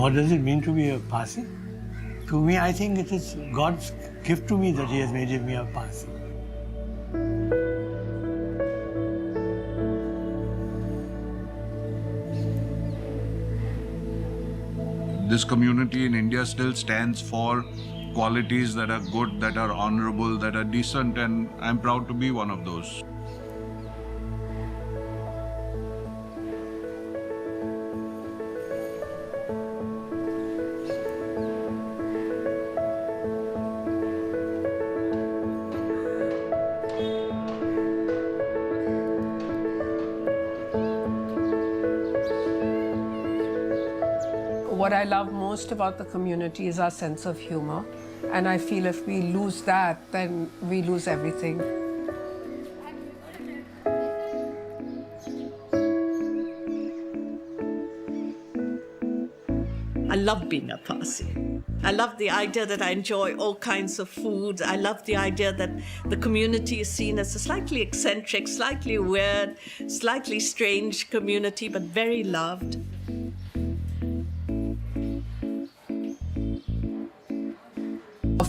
What does it mean to be a Parsi? To me, I think it is God's gift to me that He has made me a Parsi. This community in India still stands for qualities that are good, that are honorable, that are decent, and I'm proud to be one of those. What I love most about the community is our sense of humor. And I feel if we lose that, then we lose everything. I love being a Parsi. I love the idea that I enjoy all kinds of foods. I love the idea that the community is seen as a slightly eccentric, slightly weird, slightly strange community, but very loved.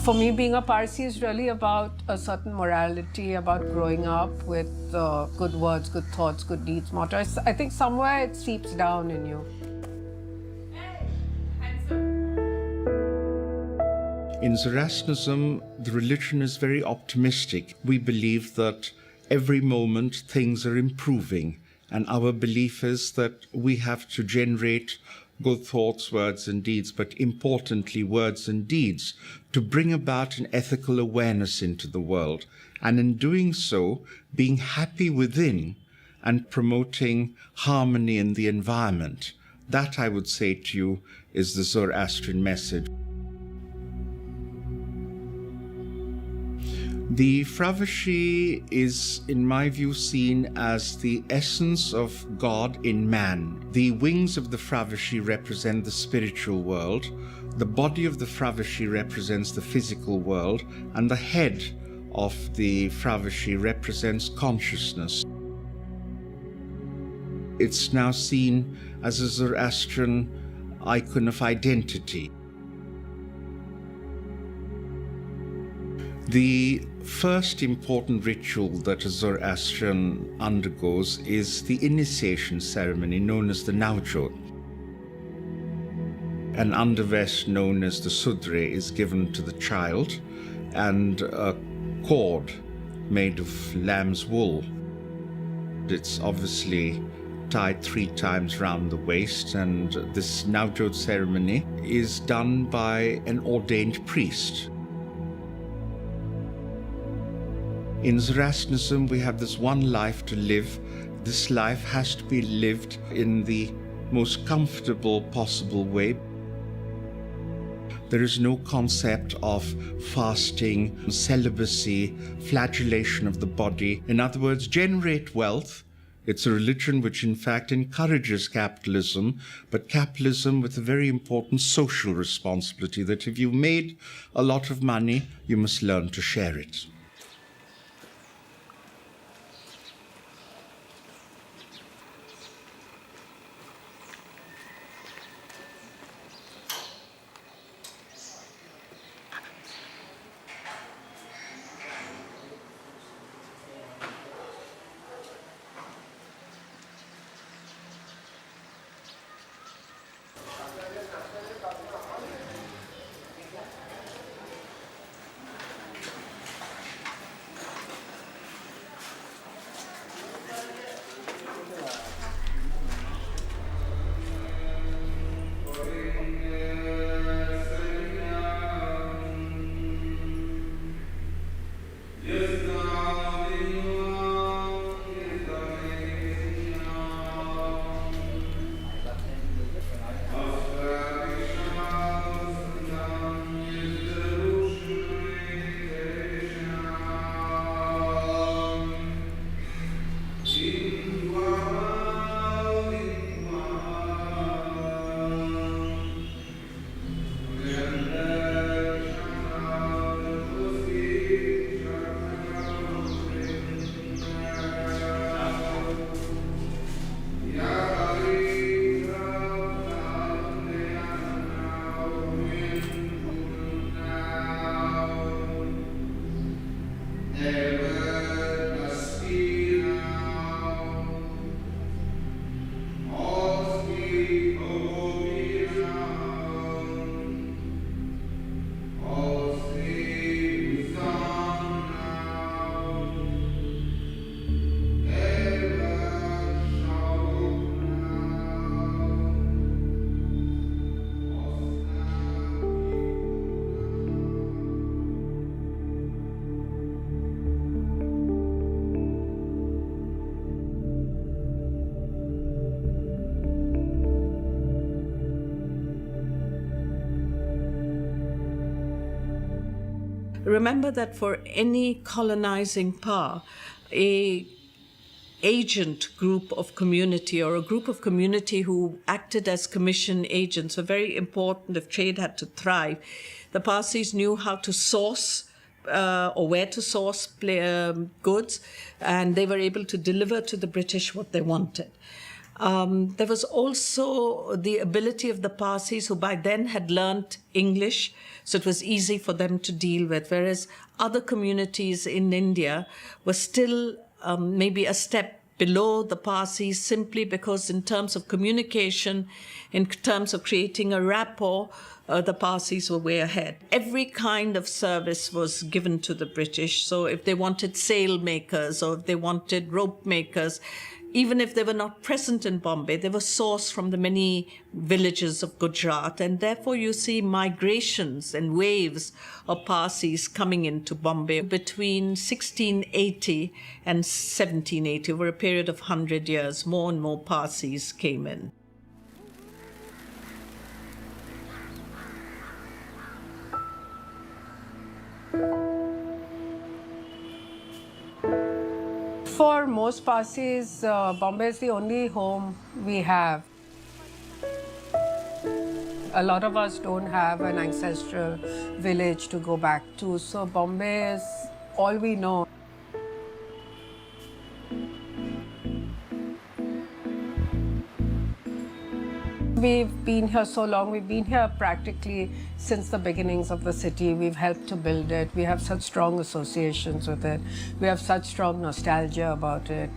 For me, being a Parsi is really about a certain morality, about growing up with good words, good thoughts, good deeds, motto. I think somewhere it seeps down in you. In Zoroastrianism, the religion is very optimistic. We believe that every moment things are improving, and our belief is that we have to generate good thoughts, words and deeds, but importantly words and deeds, to bring about an ethical awareness into the world. And in doing so, being happy within and promoting harmony in the environment. That, I would say to you, is the Zoroastrian message. The Fravashi is, in my view, seen as the essence of God in man. The wings of the Fravashi represent the spiritual world, the body of the Fravashi represents the physical world, and the head of the Fravashi represents consciousness. It's now seen as a Zoroastrian icon of identity. The first important ritual that a Zoroastrian undergoes is the initiation ceremony known as the Navjot. An undervest known as the Sudre is given to the child, and a cord made of lamb's wool. It's obviously tied 3 times round the waist, and this Navjot ceremony is done by an ordained priest. In Zoroastrianism, we have this one life to live. This life has to be lived in the most comfortable possible way. There is no concept of fasting, celibacy, flagellation of the body. In other words, generate wealth. It's a religion which in fact encourages capitalism, but capitalism with a very important social responsibility, that if you've made a lot of money, you must learn to share it. Remember that for any colonizing power, a agent group of community or a group of community who acted as commission agents were very important if trade had to thrive. The Parsis knew how to source or where to source goods, and they were able to deliver to the British what they wanted. There was also the ability of the Parsis, who by then had learnt English, so it was easy for them to deal with, whereas other communities in India were still maybe a step below the Parsis, simply because in terms of communication, in terms of creating a rapport, the Parsis were way ahead. Every kind of service was given to the British. So if they wanted sail makers or if they wanted rope makers, even if they were not present in Bombay, they were sourced from the many villages of Gujarat. And therefore you see migrations and waves of Parsis coming into Bombay between 1680 and 1780. Over a period of 100 years, more and more Parsis came in. For most Parsis, Bombay is the only home we have. A lot of us don't have an ancestral village to go back to, so Bombay is all we know. We've been here so long, we've been here practically since the beginnings of the city. We've helped to build it. We have such strong associations with it. We have such strong nostalgia about it.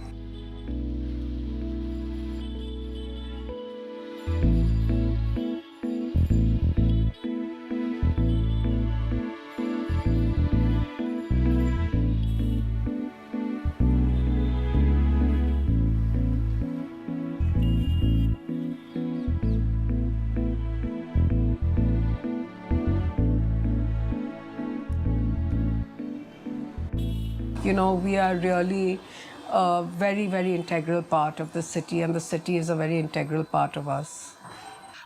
You know, we are really a very, very integral part of the city, and the city is a very integral part of us.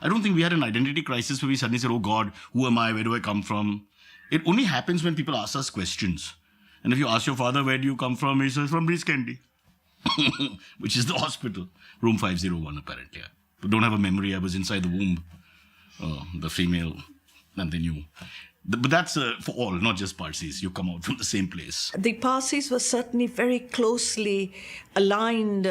I don't think we had an identity crisis where we suddenly said, oh God, who am I? Where do I come from? It only happens when people ask us questions. And if you ask your father, where do you come from? He says, from Breeze Candy, which is the hospital. Room 501, apparently. But don't have a memory. I was inside the womb, the female, and they knew. But that's for all, not just Parsis. You come out from the same place. The Parsis were certainly very closely aligned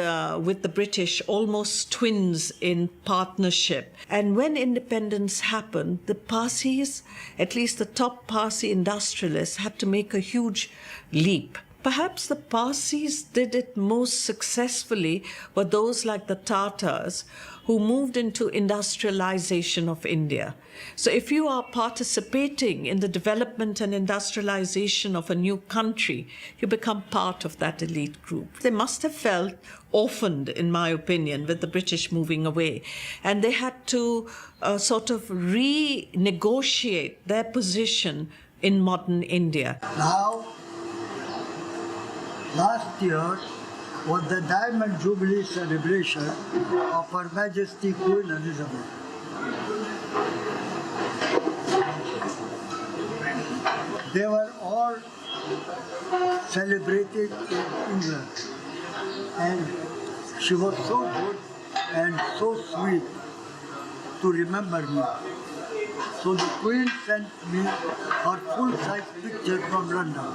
with the British, almost twins in partnership. And when independence happened, the Parsis, at least the top Parsi industrialists, had to make a huge leap. Perhaps the Parsis did it most successfully were those like the Tatars, who moved into industrialization of India. So if you are participating in the development and industrialization of a new country, you become part of that elite group. They must have felt orphaned, in my opinion, with the British moving away. And they had to sort of renegotiate their position in modern India. Now, last year was the Diamond Jubilee celebration of Her Majesty Queen Elizabeth. They were all celebrated in England, and she was so good and so sweet to remember me. So the Queen sent me her full-size picture from London,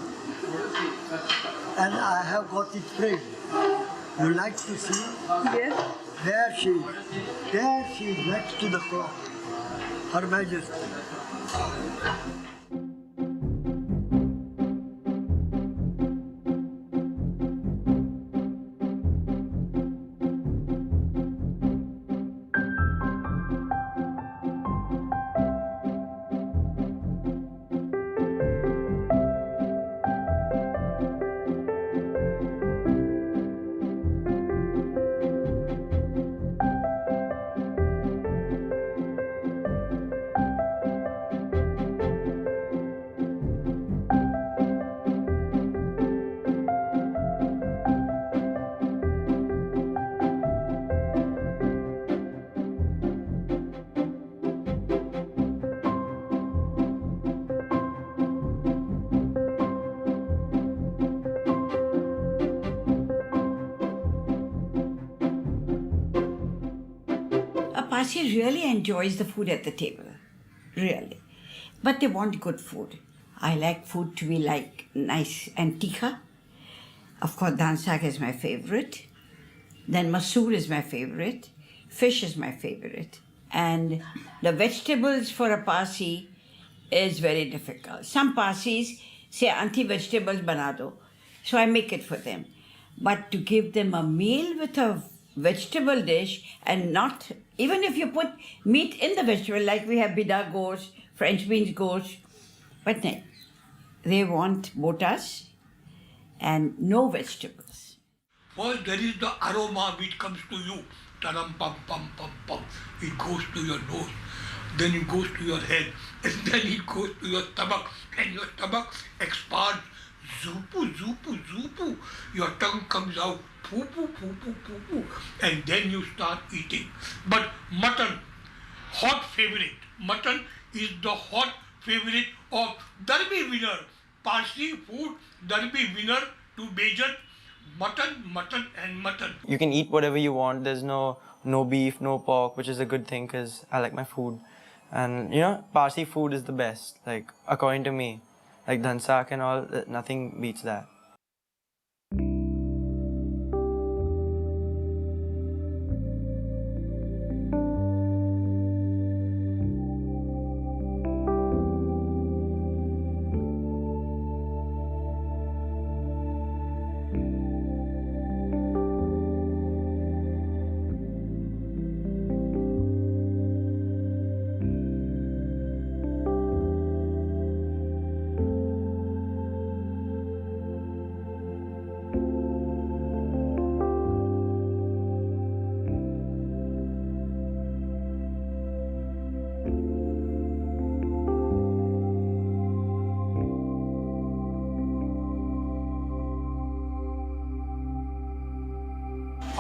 and I have got it framed. You like to see? Yes. There she is. There she is next to the clock. Her Majesty. Parsi really enjoys the food at the table, really. But they want good food. I like food to be like nice and tikha. Of course, dal saag is my favorite. Then masoor is my favorite. Fish is my favorite. And the vegetables for a Parsi is very difficult. Some Parsis say, auntie, vegetables bana do. So I make it for them. But to give them a meal with a vegetable dish and not, even if you put meat in the vegetable, like we have bida gosh, French beans gosh, but no, they want botas and no vegetables. First, there is the aroma which comes to you. Taram pam pam pam pam. It goes to your nose, then it goes to your head, and then it goes to your stomach, and your stomach expands. Zupu, zupu, zupu. Your tongue comes out. Poo, poo, poo, poo, poo, poo. And then you start eating. But mutton, hot favorite. Mutton is the hot favorite of Derby winner. Parsi food, Derby winner to Bejat. Mutton, mutton and mutton. You can eat whatever you want. There's no beef, no pork, which is a good thing because I like my food. And you know, Parsi food is the best, like according to me. Like dhansak and all, nothing beats that.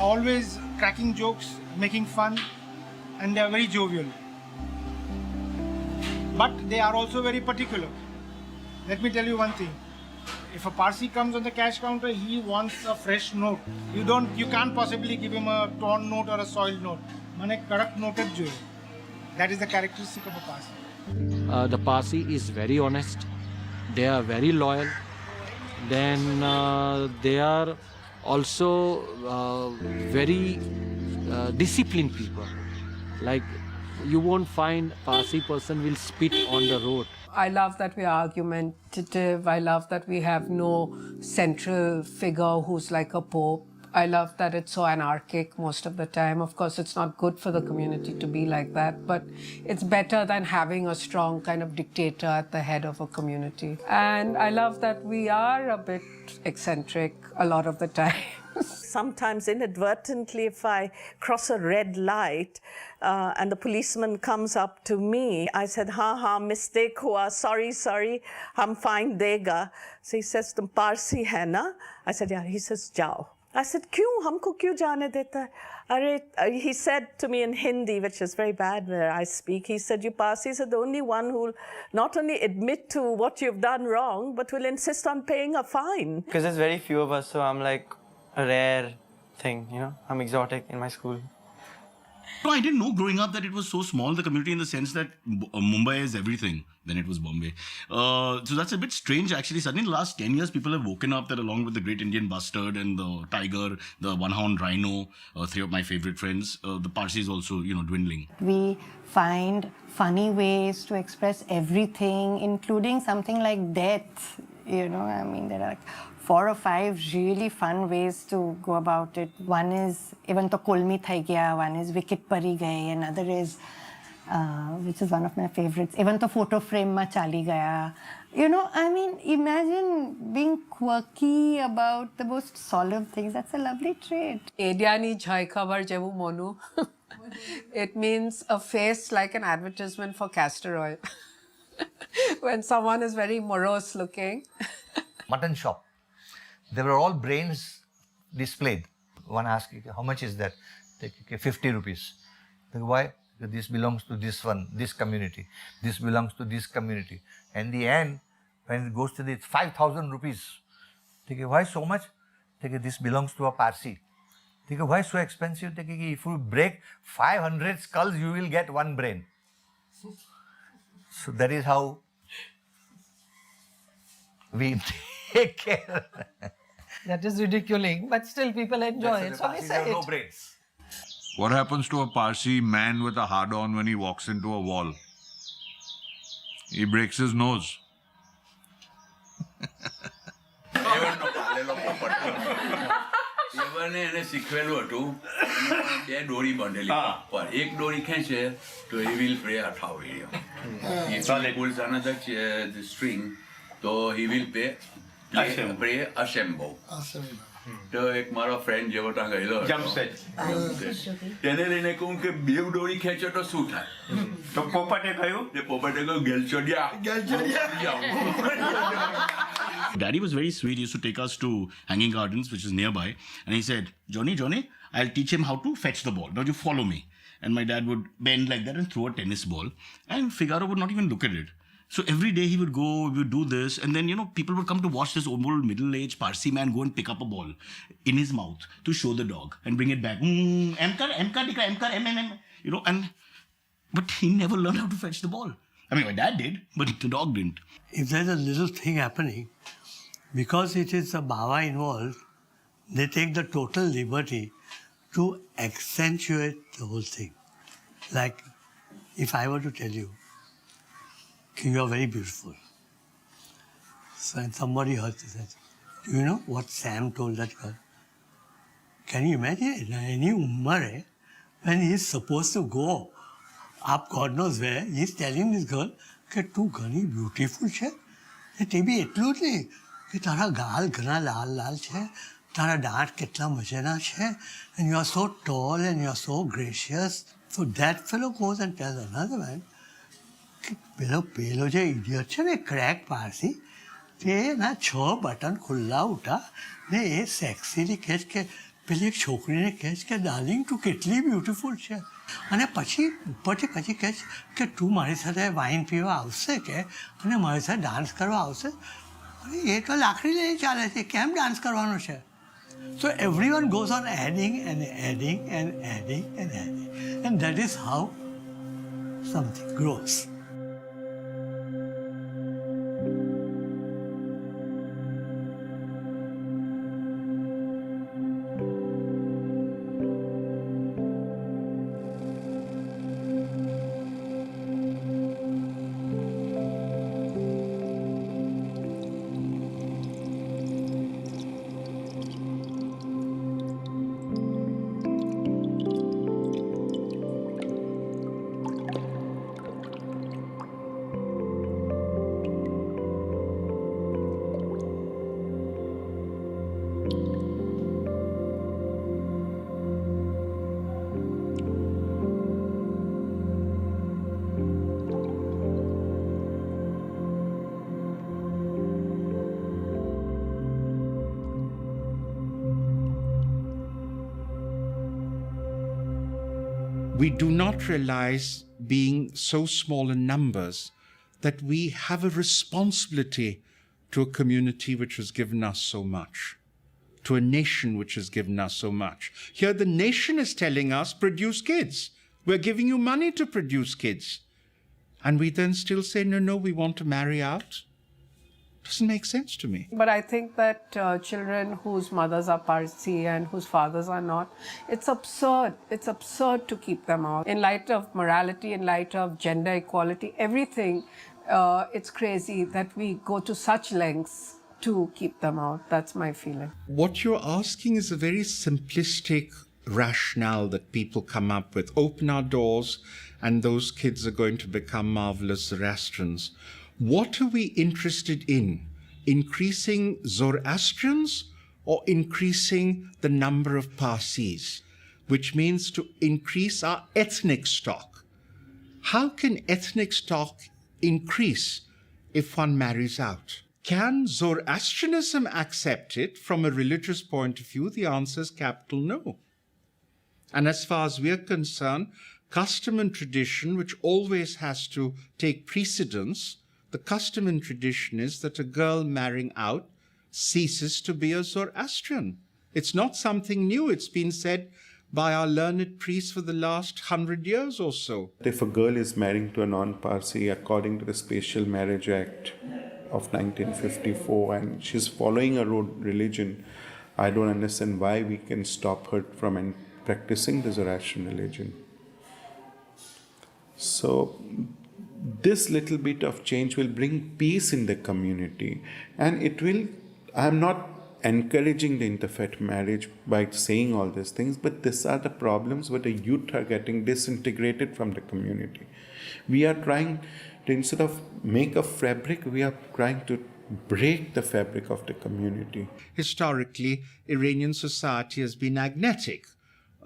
Always cracking jokes, making fun, and they are very jovial. But they are also very particular. Let me tell you one thing. If a Parsi comes on the cash counter, he wants a fresh note. You can't possibly give him a torn note or a soiled note. Mane kadak noted jo hai. That is the characteristic of a Parsi. The Parsi is very honest. They are very loyal. Then they are also very disciplined people. Like you won't find Parsi person will spit on the road. I love that we are argumentative. I love that we have no central figure who's like a pope. I love that it's so anarchic most of the time. Of course, it's not good for the community to be like that, but it's better than having a strong kind of dictator at the head of a community. And I love that we are a bit eccentric a lot of the time. Sometimes inadvertently, if I cross a red light and the policeman comes up to me, I said, ha, mistake hua, sorry, hum fine dega. So he says, tum Parsi hai na? I said, yeah. He says, jao. I said, kyun? Humko kyun jaane deta hai? He said to me in Hindi, which is very bad where I speak, he said, you Parsis are the only one who will not only admit to what you've done wrong, but will insist on paying a fine. Because there's very few of us, so I'm like a rare thing, you know. I'm exotic in my school. No, I didn't know growing up that it was so small, the community, in the sense that Mumbai is everything. Then it was Bombay. So that's a bit strange, actually. Suddenly, in the last 10 years, people have woken up that along with the Great Indian Bustard and the Tiger, the One-Horned Rhino, three of my favorite friends, the Parsi is also, dwindling. We find funny ways to express everything, including something like death. There are like 4 or 5 really fun ways to go about it. One is even to Kolmi Thai Gaya, one is Wicket Pari Gaye, another is, which is one of my favorites, even to Photo Frame Ma Chali Gaya. Imagine being quirky about the most solemn things. That's a lovely trait. Ediani Jhai Khabar Jevu Monu. It means a face like an advertisement for castor oil. When someone is very morose looking. Mutton shop. There were all brains displayed. One asked, how much is that? They say, 50 rupees. They go, why? This belongs to this community. This belongs to this community. And in the end, when it goes to the 5,000 rupees, they say, why so much? They say, this belongs to a Parsi. They go, why so expensive? They go, if you break 500 skulls, you will get one brain. So that is how we take care. That is ridiculing, but still people enjoy it. So we say no it. brains. What happens to a Parsi man with a hard-on when he walks into a wall? He breaks his nose. એવને એને શીખવેલું હતું બે દોરી બાંધેલી પર એક દોરી ખેંચે તો he will pray અઠાવ video. If he pulls another the string, તો he will pray assemble. તો એક મારો ફ્રેન્ડ જેવો ત્યાં ગયેલો તેને લઈને કહું કે બે દોરી ખેંચો તો શું થાય તો પોપટે કહ્યું ગેલચોડિયા. Daddy was very sweet. He used to take us to Hanging Gardens, which is nearby. And he said, Johnny, I'll teach him how to fetch the ball. Now you follow me. And my dad would bend like that and throw a tennis ball. And Figaro would not even look at it. So every day he would go, we would do this. And then, people would come to watch this old middle-aged Parsi man go and pick up a ball in his mouth to show the dog and bring it back. But he never learned how to fetch the ball. I mean, my dad did, but the dog didn't. If there's a little thing happening, because it is a Baba involved, they take the total liberty to accentuate the whole thing. Like, if I were to tell you, you are very beautiful. So, and somebody heard this, do you know what Sam told that girl? Can you imagine? Any umar, when he is supposed to go up God knows where, he is telling this girl, that tu gani beautiful che, te bhi etlu જ નહીં કે તારા ગાલ ઘણા લાલ લાલ છે, તારા દાંત કેટલા મજાના છે, and you are so tall and you are so gracious. So that fellow goes and tells another man, કે પેલો જે idiot છે ને crack Parsi, તેના 6 બટન ખુલ્લા ઉઠા ને એ સેક્સીલી કહે કે પેલી એક છોકરીને કહે કે ડાર્લિંગ તું કેટલી બ્યુટીફુલ છે અને પછી ઉપરથી પછી કહે કે તું મારી સાથે વાઇન પીવા આવશે કે અને મારી સાથે ડાન્સ કરવા આવશે. અરે એ તો લાકડી લઈને ચાલે છે, કેમ ડાન્સ કરવાનો છે? So everyone goes on adding and adding and adding and adding, and that is how something grows. We do not realize, being so small in numbers, that we have a responsibility to a community which has given us so much, to a nation which has given us so much. Here the nation is telling us, produce kids. We're giving you money to produce kids. And we then still say, no, we want to marry out. Doesn't make sense to me. But I think that children whose mothers are Parsi and whose fathers are not, it's absurd. It's absurd to keep them out. In light of morality, in light of gender equality, everything, it's crazy that we go to such lengths to keep them out. That's my feeling. What you're asking is a very simplistic rationale that people come up with. Open our doors and those kids are going to become marvelous Zoroastrians. What are we interested in? Increasing Zoroastrians or increasing the number of Parsis, which means to increase our ethnic stock? How can ethnic stock increase if one marries out? Can Zoroastrianism accept it from a religious point of view? The answer is capital no. And as far as we're concerned, custom and tradition, which always has to take precedence, the custom and tradition is that a girl marrying out ceases to be a Zoroastrian. It's not something new. It's been said by our learned priests for the last 100 years or so. If a girl is marrying to a non-Parsi according to the Special Marriage Act of 1954 and she's following her own religion, I don't understand why we can stop her from practicing the Zoroastrian religion. So this little bit of change will bring peace in the community, and it will, I'm not encouraging the interfaith marriage by saying all these things, but these are the problems where the youth are getting disintegrated from the community. We are trying to, instead of make a fabric, we are trying to break the fabric of the community. Historically, Iranian society has been agnetic.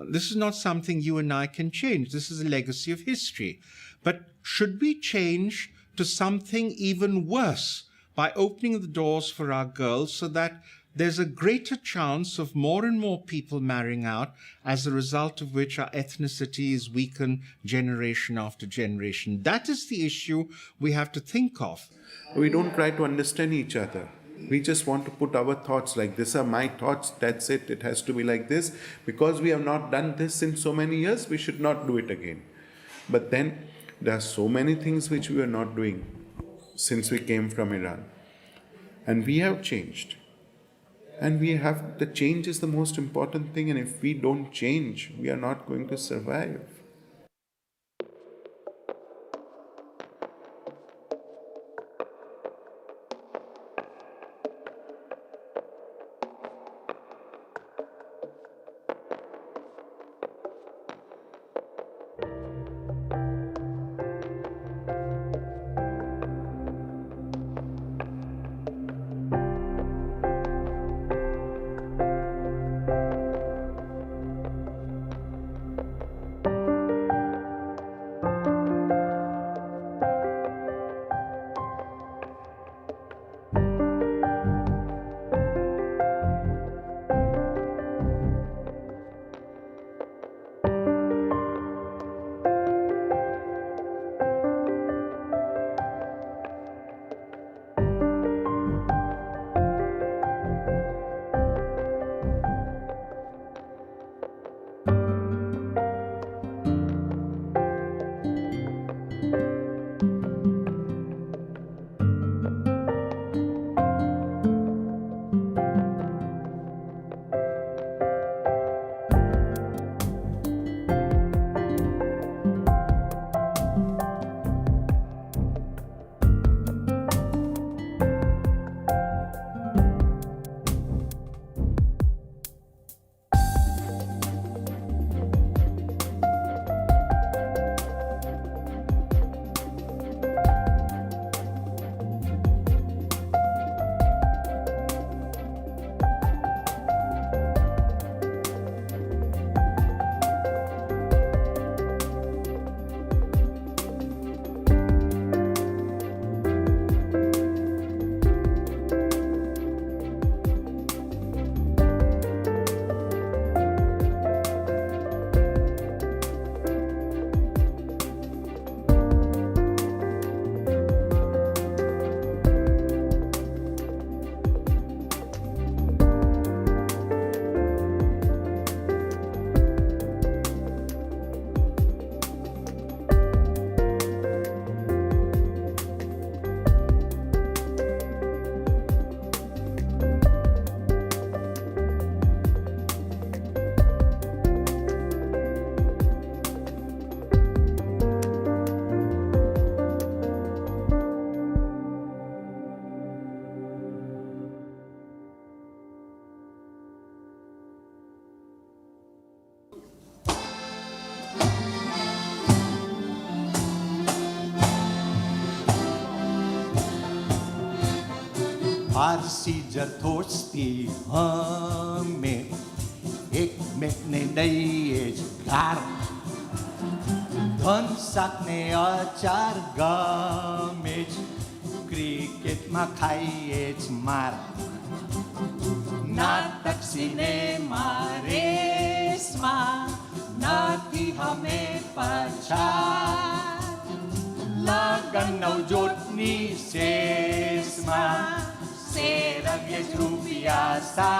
This is not something you and I can change. This is a legacy of history. But should we change to something even worse by opening the doors for our girls so that there's a greater chance of more and more people marrying out, as a result of which our ethnicity is weakened generation after generation? That is the issue we have to think of. We don't try to understand each other. We just want to put our thoughts like, these are my thoughts, that's it, it has to be like this. Because we have not done this in so many years, we should not do it again. But then there are so many things which we are not doing since we came from Iran. And we have changed. And the change is the most important thing, and if we don't change, we are not going to survive. फारसी जरथोस्ती हमें एक मेकने दईएज गार धन साक्ने अचार गमेज क्रिकेटमा खाइएज मार नाटक cinema Reshma नाथी हमें पछाड लगन नौजोटनी शेषमा सेरगेज रुपियाँ सा